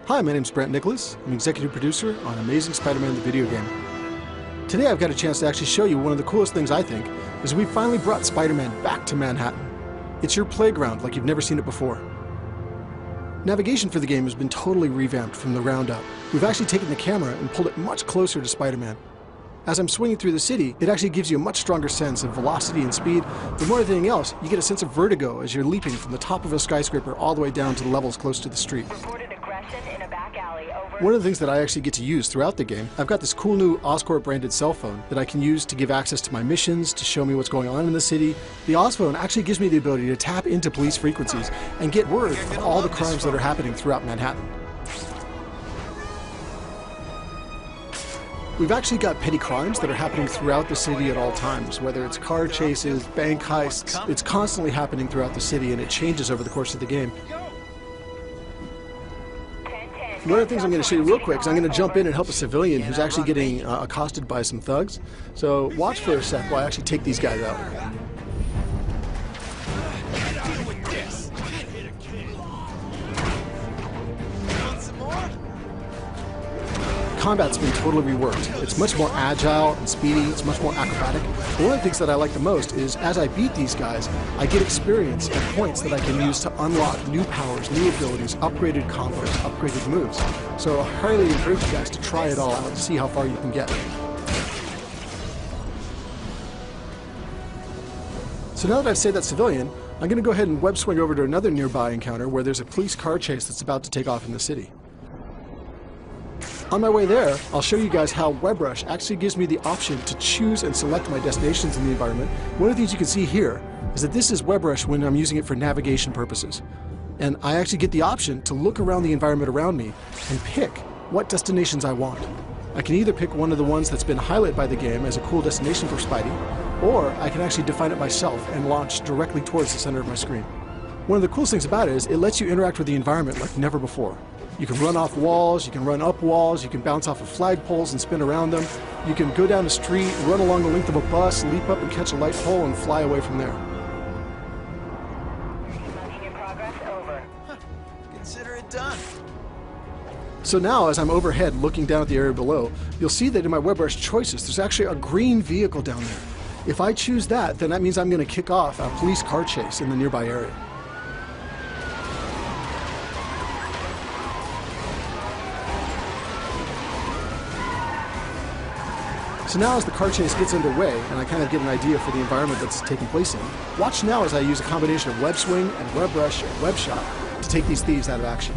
Hi, my name's Brent Nicholas. I'm executive producer on Amazing Spider-Man the video game. Today I've got a chance to actually show you one of the coolest things I think is we finally brought Spider-Man back to Manhattan. It's your playground like you've never seen it before. Navigation for the game has been totally revamped from the ground up. We've actually taken the camera and pulled it much closer to Spider-Man. As I'm swinging through the city, it actually gives you a much stronger sense of velocity and speed, but more than anything else, you get a sense of vertigo as you're leaping from the top of a skyscraper all the way down to the levels close to the street. In a back alley, over. One of the things that I actually get to use throughout the game, I've got this cool new Oscorp branded cell phone that I can use to give access to my missions, to show me what's going on in the city. The Osphone actually gives me the ability to tap into police frequencies and get word of all the crimes that are happening throughout Manhattan. We've actually got petty crimes that are happening throughout the city at all times, whether it's car chases, bank heists. It's constantly happening throughout the city and it changes over the course of the game. One of the things I'm going to show you real quick is I'm going to jump in and help a civilian who's actually getting accosted by some thugs. So watch for a sec while I actually take these guys out. Combat's been totally reworked. It's much more agile and speedy, it's much more acrobatic. But one of the things that I like the most is as I beat these guys, I get experience and points that I can use to unlock new powers, new abilities, upgraded combos, upgraded moves. So I highly encourage you guys to try it all out and see how far you can get. So now that I've saved that civilian, I'm going to go ahead and web swing over to another nearby encounter where there's a police car chase that's about to take off in the city. On my way there, I'll show you guys how WebRush actually gives me the option to choose and select my destinations in the environment. One of the things you can see here is that this is WebRush when I'm using it for navigation purposes. And I actually get the option to look around the environment around me and pick what destinations I want. I can either pick one of the ones that's been highlighted by the game as a cool destination for Spidey, or I can actually define it myself and launch directly towards the center of my screen. One of the coolest things about it is it lets you interact with the environment like never before. You can run off walls, you can run up walls, you can bounce off of flagpoles and spin around them. You can go down the street, run along the length of a bus, leap up and catch a light pole and fly away from there. Logging in progress, over. Consider it done. So now as I'm overhead looking down at the area below, you'll see that in my WebRush choices there's actually a green vehicle down there. If I choose that, then that means I'm going to kick off a police car chase in the nearby area. So now as the car chase gets underway, and I kind of get an idea for the environment that's taking place in, watch now as I use a combination of web swing and WebRush and web shot to take these thieves out of action.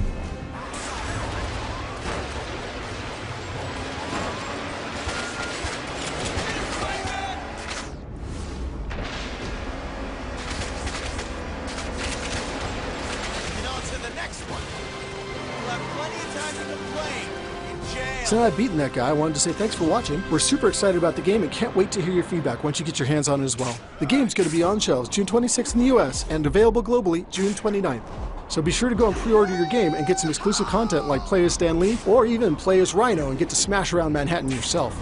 So now I've beaten that guy, I wanted to say thanks for watching. We're super excited about the game and can't wait to hear your feedback once you get your hands on it as well. The game's going to be on shelves June 26th in the US and available globally June 29th. So be sure to go and pre-order your game and get some exclusive content like play as Stan Lee or even play as Rhino and get to smash around Manhattan yourself.